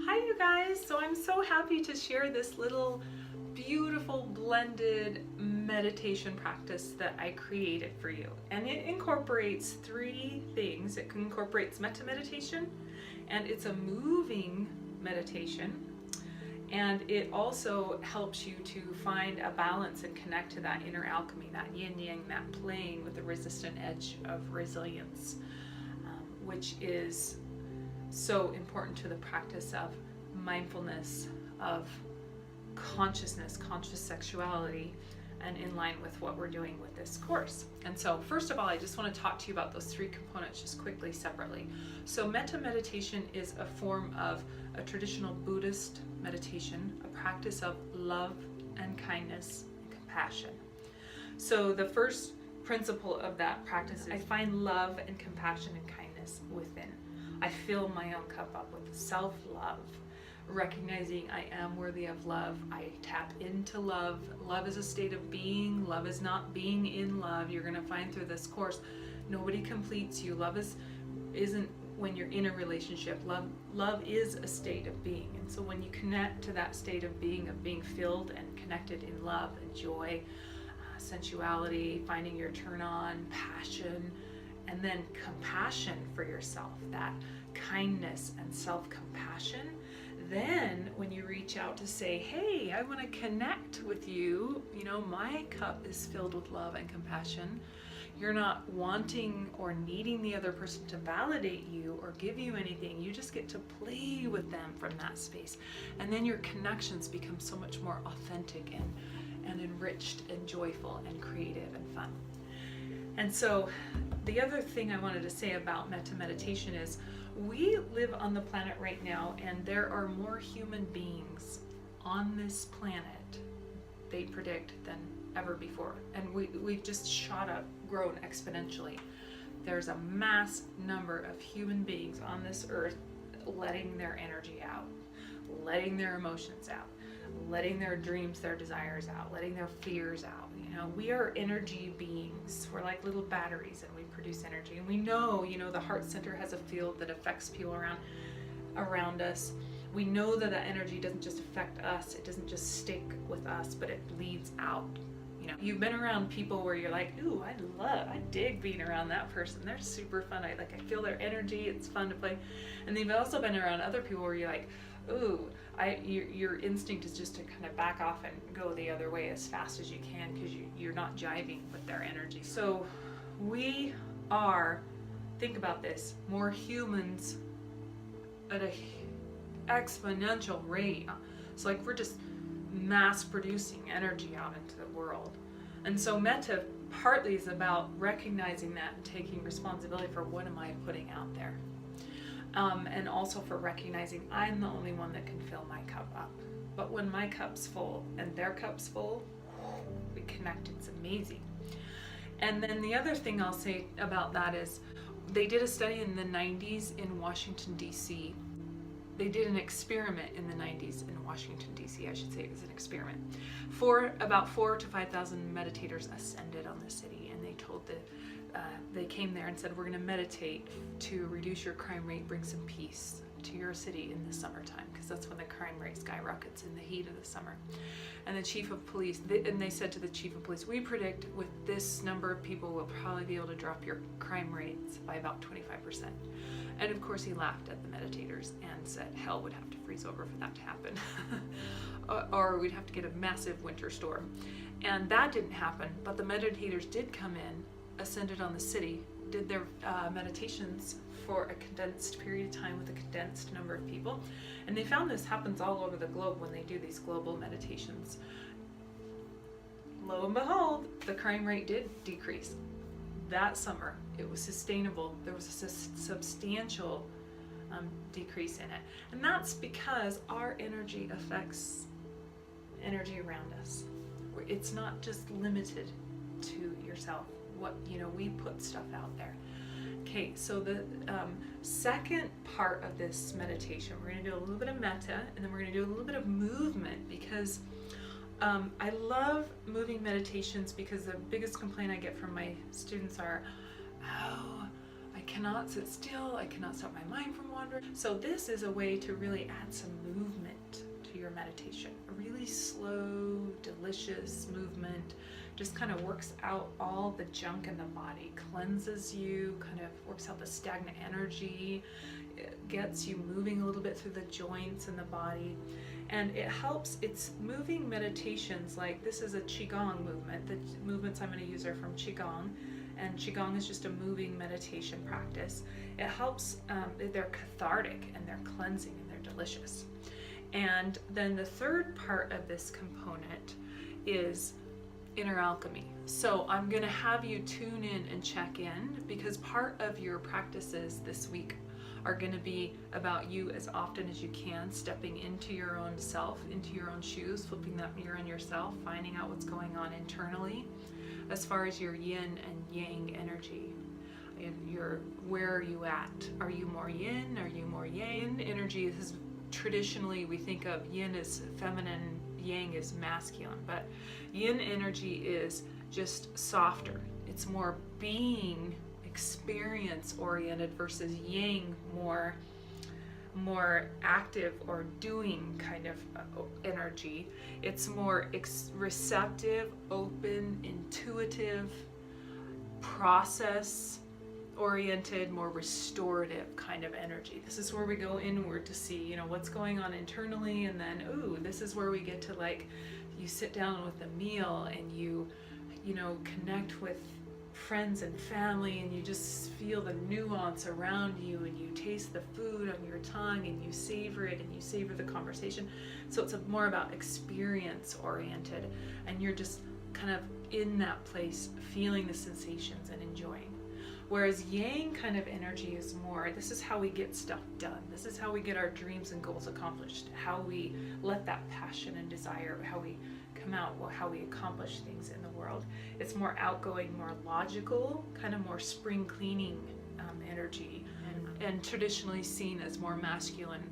Hi you guys, so I'm so happy to share this little beautiful blended meditation practice that I created for you. And it incorporates three things. It incorporates metta meditation, and it's a moving meditation, and it also helps you to find a balance and connect to that inner alchemy, that yin-yang, that playing with the resistant edge of resilience, which is so important to the practice of mindfulness, of consciousness, conscious sexuality, and in line with what we're doing with this course. And so first of all, I just want to talk to you about those three components just quickly separately. So metta meditation is a form of a traditional Buddhist meditation, a practice of love and kindness and compassion. So the first principle of that practice is I find love and compassion and kindness within. I fill my own cup up with self-love, recognizing I am worthy of love. I tap into love. Love is a state of being. Love is not being in love. You're going to find through this course, nobody completes you. Love isn't when you're in a relationship. Love is a state of being. And so when you connect to that state of being filled and connected in love and joy, sensuality, finding your turn on, passion, and then compassion for yourself, that kindness and self-compassion. Then when you reach out to say, hey, I want to connect with you, my cup is filled with love and compassion. You're not wanting or needing the other person to validate you or give you anything. You just get to play with them from that space. And then your connections become so much more authentic and enriched and joyful and creative and fun. And so the other thing I wanted to say about metta meditation is we live on the planet right now, and there are more human beings on this planet, they predict, than ever before. And we've just shot up, grown exponentially. There's a mass number of human beings on this earth letting their energy out, letting their emotions out, letting their dreams, their desires out, letting their fears out. We are energy beings. We're like little batteries, and we produce energy. And we know, the heart center has a field that affects people around us. We know that that energy doesn't just affect us. It doesn't just stick with us, but it bleeds out. You've been around people where you're like, ooh, I dig being around that person. They're super fun. I feel their energy. It's fun to play. And then you've also been around other people where you're like, ooh, your instinct is just to kind of back off and go the other way as fast as you can because you're not jiving with their energy. So we are, think about this, more humans at an exponential rate. It's like we're just mass producing energy out into the world. And so metta partly is about recognizing that and taking responsibility for what am I putting out there. And also for recognizing I'm the only one that can fill my cup up. But when my cup's full and their cup's full, we connect. It's amazing. And then the other thing I'll say about that is they did a study in the 90s in Washington, D.C. They did an experiment in the 90s in Washington, D.C. I should say it was an experiment. For about 4,000 to 5,000 meditators ascended on the city, and they told they came there and said, we're going to meditate to reduce your crime rate, bring some peace to your city in the summertime, because that's when the crime rate skyrockets in the heat of the summer. And the chief of police, they said to the chief of police, we predict with this number of people we'll probably be able to drop your crime rates by about 25%. And of course he laughed at the meditators and said hell would have to freeze over for that to happen. or we'd have to get a massive winter storm. And that didn't happen, but the meditators did come in, ascended on the city, did their meditations for a condensed period of time with a condensed number of people. And they found this happens all over the globe when they do these global meditations. Lo and behold, the crime rate did decrease. That summer, it was sustainable. There was a substantial decrease in it. And that's because our energy affects energy around us. It's not just limited to yourself. We put stuff out there. Okay, so the second part of this meditation, we're going to do a little bit of metta, and then we're going to do a little bit of movement, because I love moving meditations, because the biggest complaint I get from my students are, oh, I cannot sit still, I cannot stop my mind from wandering. So this is a way to really add some movement to your meditation. A really slow, delicious movement. Just kind of works out all the junk in the body, cleanses you, kind of works out the stagnant energy, it gets you moving a little bit through the joints in the body. And it helps, it's moving meditations, like this is a Qigong movement. The movements I'm going to use are from Qigong, and Qigong is just a moving meditation practice. It helps, they're cathartic and they're cleansing and they're delicious. And then the third part of this component is inner alchemy. So I'm going to have you tune in and check in, because part of your practices this week are going to be about you as often as you can stepping into your own self, into your own shoes, flipping that mirror on yourself, finding out what's going on internally as far as your yin and yang energy. Where are you at? Are you more yin? Are you more yang? Energy is traditionally, we think of yin as feminine, yang is masculine, but yin energy is just softer. It's more being, experience oriented, versus yang more active or doing kind of energy. It's more receptive, open, intuitive, process oriented, more restorative kind of energy. This is where we go inward to see, you know, what's going on internally, and then this is where we get to, like, you sit down with a meal and you know, connect with friends and family, and you just feel the nuance around you, and you taste the food on your tongue, and you savor it, and you savor the conversation. So it's more about experience oriented, and you're just kind of in that place feeling the sensations and enjoying. Whereas yang kind of energy is more, this is how we get stuff done. This is how we get our dreams and goals accomplished. How we let that passion and desire, how we come out, how we accomplish things in the world. It's more outgoing, more logical, kind of more spring cleaning energy, and traditionally seen as more masculine,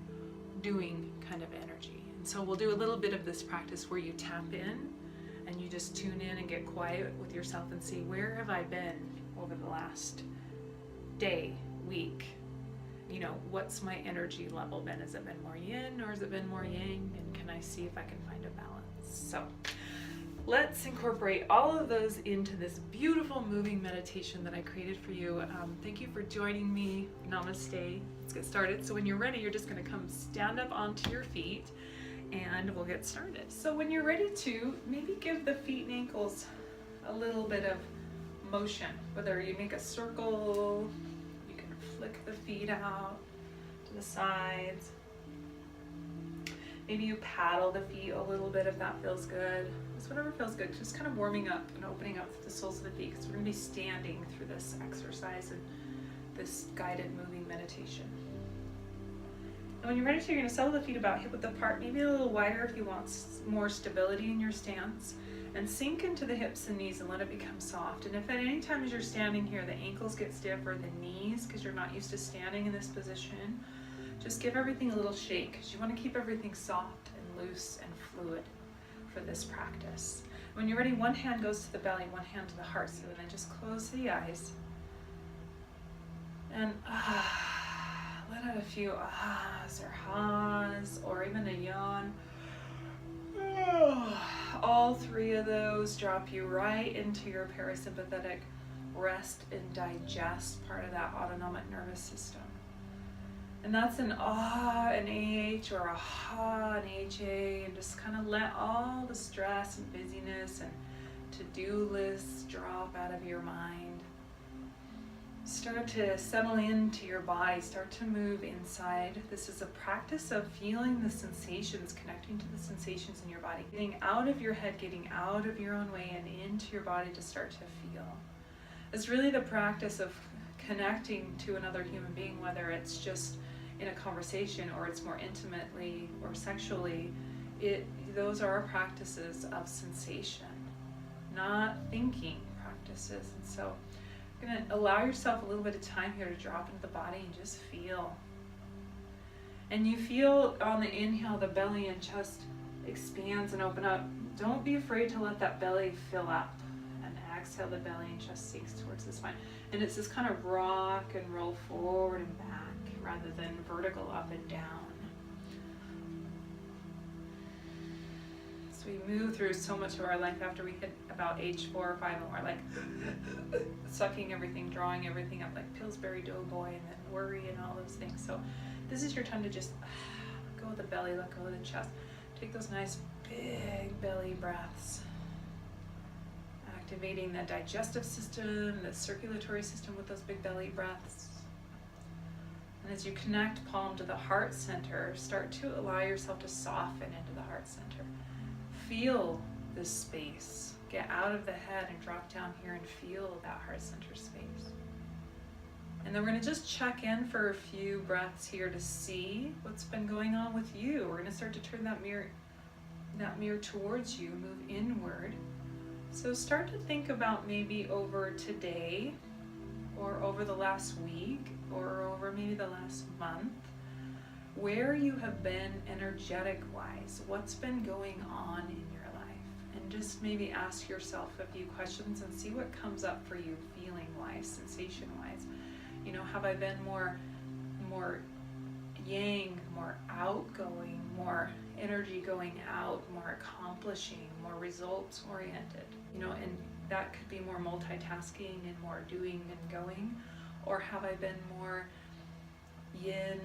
doing kind of energy. And so we'll do a little bit of this practice where you tap in and you just tune in and get quiet with yourself and see, where have I been over the last day, week? You know, what's my energy level been? Has it been more yin or has it been more yang? And can I see if I can find a balance? So let's incorporate all of those into this beautiful moving meditation that I created for you. Thank you for joining me. Namaste. Let's get started. So when you're ready, you're just going to come stand up onto your feet and we'll get started. So when you're ready to, maybe give the feet and ankles a little bit of motion, whether you make a circle, you can flick the feet out to the sides. Maybe you paddle the feet a little bit if that feels good. Just whatever feels good. Just kind of warming up and opening up the soles of the feet, because we're going to be standing through this exercise and this guided moving meditation. And when you're ready to, you're going to settle the feet about hip width apart, maybe a little wider if you want more stability in your stance. And sink into the hips and knees and let it become soft. And if at any time as you're standing here the ankles get stiff, or the knees, because you're not used to standing in this position, just give everything a little shake, because you want to keep everything soft and loose and fluid for this practice. When you're ready, one hand goes to the belly, one hand to the heart. So then just close the eyes and let out a few ahs or ha's, or even a yawn. All three of those drop you right into your parasympathetic rest and digest part of that autonomic nervous system. And that's an ah, an AH, or a ha, an HA, and just kind of let all the stress and busyness and to-do lists drop out of your mind. Start to settle into your body, start to move inside. This is a practice of feeling the sensations, connecting to the sensations in your body, getting out of your head, getting out of your own way and into your body to start to feel. It's really the practice of connecting to another human being, whether it's just in a conversation or it's more intimately or sexually. Those are practices of sensation, not thinking practices. And so you're going to allow yourself a little bit of time here to drop into the body and just feel. And you feel on the inhale, the belly and chest expands and open up. Don't be afraid to let that belly fill up. And exhale, the belly and chest sinks towards the spine. And it's this kind of rock and roll forward and back rather than vertical up and down. So we move through so much of our life after we hit about age 4 or 5, and we're like sucking everything, drawing everything up like Pillsbury Doughboy, and then worry and all those things. So this is your time to just let go of the belly, let go of the chest. Take those nice big belly breaths, activating the digestive system, the circulatory system with those big belly breaths. And as you connect palm to the heart center, start to allow yourself to soften into the heart center. Feel this space. Get out of the head and drop down here and feel that heart center space. And then we're going to just check in for a few breaths here to see what's been going on with you. We're going to start to turn that mirror towards you, move inward. So start to think about maybe over today, or over the last week, or over maybe the last month, where you have been energetic-wise, what's been going on in your life. And just maybe ask yourself a few questions and see what comes up for you feeling-wise, sensation-wise. You know, have I been more yang, more outgoing, more energy going out, more accomplishing, more results oriented? You know, and that could be more multitasking and more doing and going. Or have I been more yin,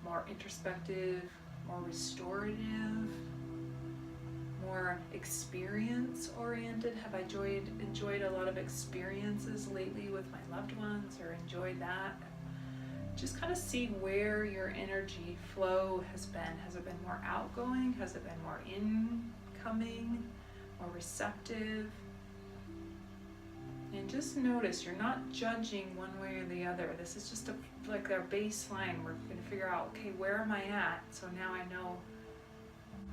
more introspective, more restorative, more experience oriented? Have I enjoyed a lot of experiences lately with my loved ones, or enjoyed that? Just kind of see where your energy flow has been. Has it been more outgoing? Has it been more incoming, more receptive? And just notice, you're not judging one way or the other. This is just like our baseline. We're going to figure out, okay, where am I at? So now I know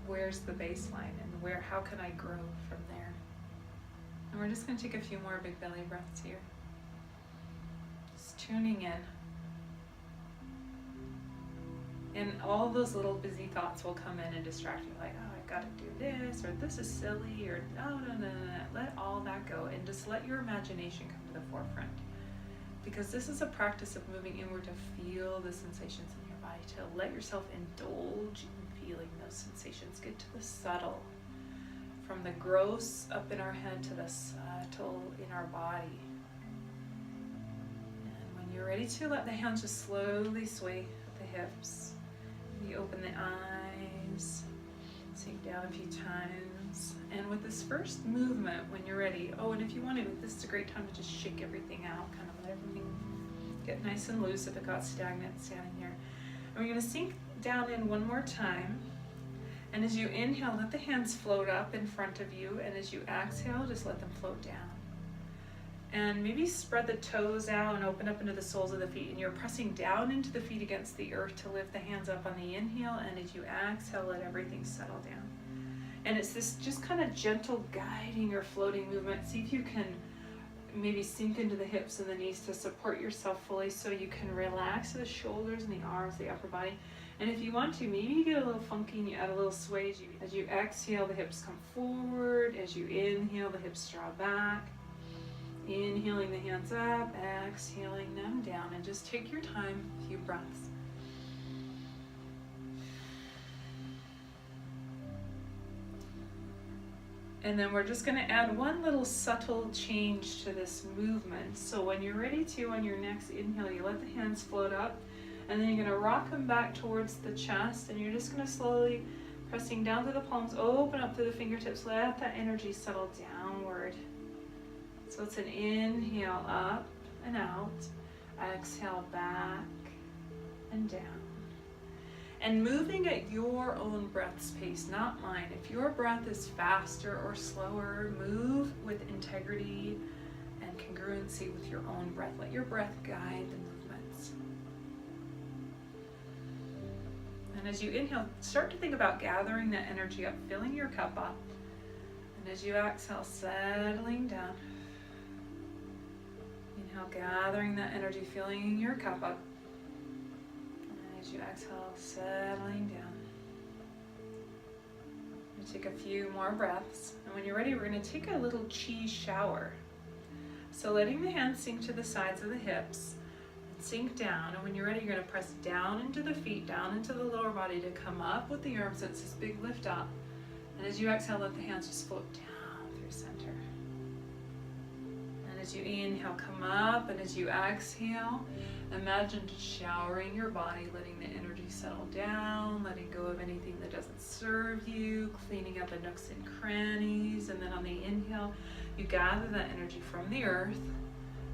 where's the baseline and how can I grow from there. And we're just going to take a few more big belly breaths here. Just tuning in. And all those little busy thoughts will come in and distract you, like, oh, I've got to do this, or this is silly, or no. Let all that go, and just let your imagination come to the forefront. Because this is a practice of moving inward to feel the sensations in your body, to let yourself indulge in feeling those sensations. Get to the subtle, from the gross up in our head to the subtle in our body. And when you're ready to, let the hands just slowly sway at the hips. You open the eyes, sink down a few times, and with this first movement, when you're ready, and if you want to, this is a great time to just shake everything out, kind of let everything get nice and loose if it got stagnant standing here. And we're going to sink down in one more time, and as you inhale, let the hands float up in front of you, and as you exhale, just let them float down. And maybe spread the toes out and open up into the soles of the feet. And you're pressing down into the feet against the earth to lift the hands up on the inhale. And as you exhale, let everything settle down. And it's this just kind of gentle guiding or floating movement. See if you can maybe sink into the hips and the knees to support yourself fully, so you can relax the shoulders and the arms, the upper body. And if you want to, maybe you get a little funky and you add a little sway. As you exhale, the hips come forward. As you inhale, the hips draw back. Inhaling the hands up, exhaling them down, and just take your time, a few breaths. And then we're just going to add one little subtle change to this movement. So when you're ready to, on your next inhale, you let the hands float up, and then you're going to rock them back towards the chest, and you're just going to slowly, pressing down through the palms, open up through the fingertips, let that energy settle downward. So it's an inhale up and out, exhale back and down. And moving at your own breath's pace, not mine. If your breath is faster or slower, move with integrity and congruency with your own breath. Let your breath guide the movements. And as you inhale, start to think about gathering that energy up, filling your cup up. And as you exhale, settling down. Inhale, gathering that energy, filling your cup up. And as you exhale, settling down. You take a few more breaths. And when you're ready, we're going to take a little chi shower. So letting the hands sink to the sides of the hips, sink down, and when you're ready, you're going to press down into the feet, down into the lower body to come up with the arms. So it's this big lift up. And as you exhale, let the hands just float down through center. And as you inhale, come up, and as you exhale, imagine just showering your body, letting the energy settle down, letting go of anything that doesn't serve you, cleaning up the nooks and crannies. And then on the inhale, you gather that energy from the earth,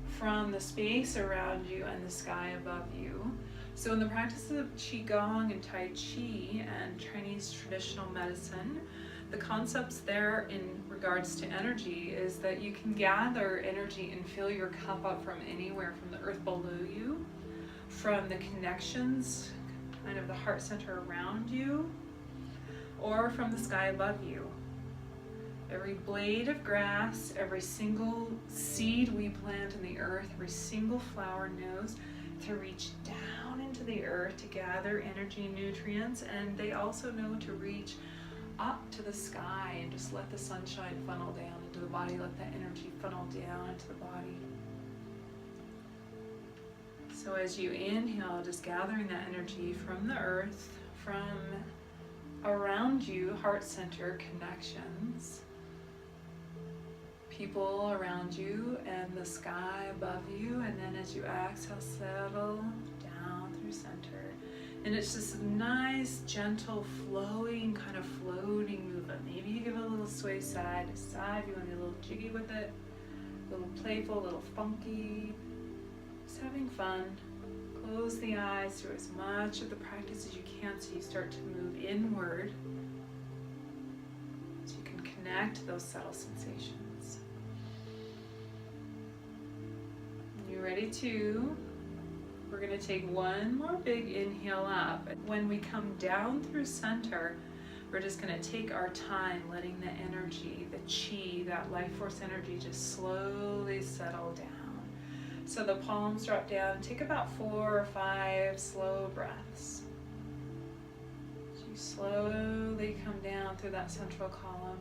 from the space around you and the sky above you. So in the practice of Qigong and Tai Chi and Chinese traditional medicine, the concepts there in regards to energy is that you can gather energy and fill your cup up from anywhere, from the earth below you, from the connections, kind of the heart center around you, or from the sky above you. Every blade of grass, every single seed we plant in the earth, every single flower knows to reach down into the earth to gather energy and nutrients, and they also know to reach up to the sky and just let the sunshine funnel down into the body, let that energy funnel down into the body. So as you inhale, just gathering that energy from the earth, from around you, heart center connections, people around you, and the sky above you, and then as you exhale, settle down through center. And it's just a nice, gentle, flowing, kind of floating movement. Maybe you give it a little sway side to side. You want to be a little jiggy with it, a little playful, a little funky. Just having fun. Close the eyes through as much of the practice as you can so you start to move inward, so you can connect to those subtle sensations. You ready to? We're going to take one more big inhale up. When we come down through center, we're just going to take our time, letting the energy, the chi, that life force energy just slowly settle down. So the palms drop down. Take about 4 or 5 slow breaths. So you slowly come down through that central column.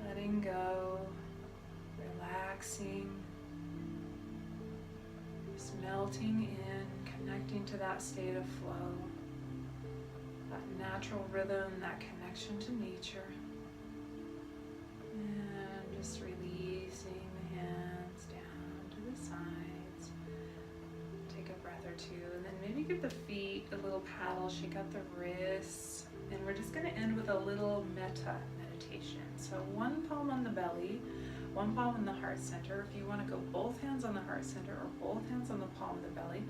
Letting go, relaxing. Melting in, connecting to that state of flow, that natural rhythm, that connection to nature. And just releasing the hands down to the sides. Take a breath or two, and then maybe give the feet a little paddle, shake out the wrists, and we're just going to end with a little Metta meditation. So one palm on the belly, one palm in the heart center. If you want to go both hands on the heart center or both hands on the palm of the belly,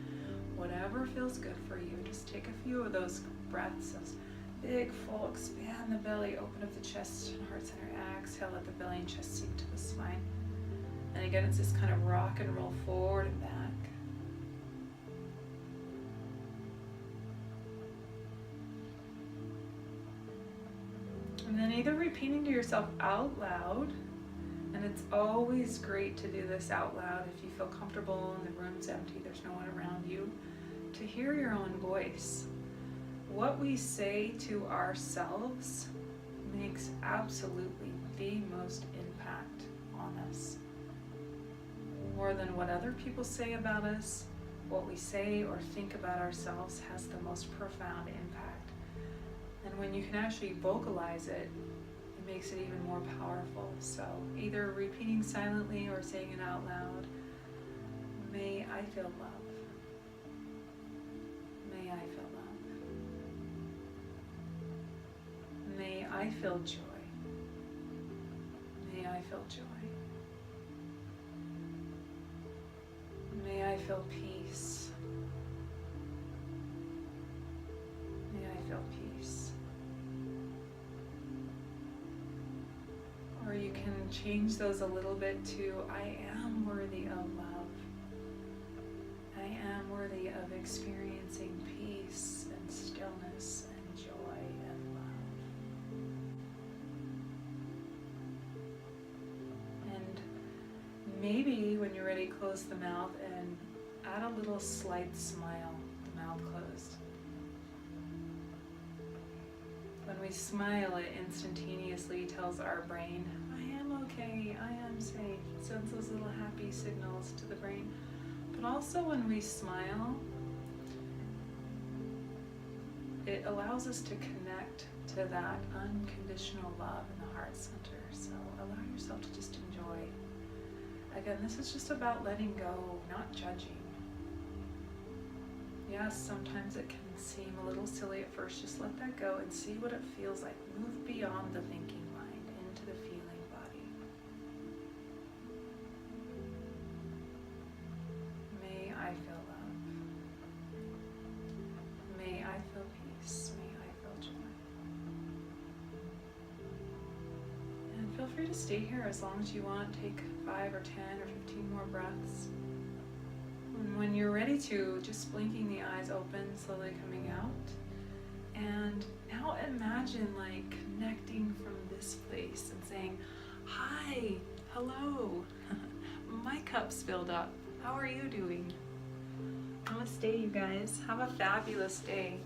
whatever feels good for you. Just take a few of those breaths, those big, full, expand the belly, open up the chest and heart center. Exhale, let the belly and chest sink to the spine. And again, it's this kind of rock and roll forward and back. And then either repeating to yourself out loud, and it's always great to do this out loud if you feel comfortable and the room's empty, there's no one around you, to hear your own voice. What we say to ourselves makes absolutely the most impact on us. More than what other people say about us, what we say or think about ourselves has the most profound impact. And when you can actually vocalize it, it makes it even more powerful. So either repeating silently or saying it out loud. May I feel love. May I feel love. May I feel joy. May I feel joy. May I feel peace. May I feel peace. Or you can change those a little bit to, I am worthy of love. I am worthy of experiencing peace and stillness and joy and love. And maybe when you're ready, close the mouth and add a little slight smile, the mouth closed. When we smile, it instantaneously tells our brain, I am okay, I am safe. Sends those little happy signals to the brain. But also when we smile, it allows us to connect to that unconditional love in the heart center. So allow yourself to just enjoy. Again, this is just about letting go, not judging. Yes, sometimes it can seem a little silly at first. Just let that go and see what it feels like. Move beyond the thinking mind into the feeling body. May I feel love. May I feel peace. May I feel joy. And feel free to stay here as long as you want. Take 5 or 10 or 15 more breaths. And when you're ready to, just blinking the eyes open, slowly coming out. And now imagine like connecting from this place and saying, hi, hello, my cup's filled up. How are you doing? Namaste, you guys. Have a fabulous day.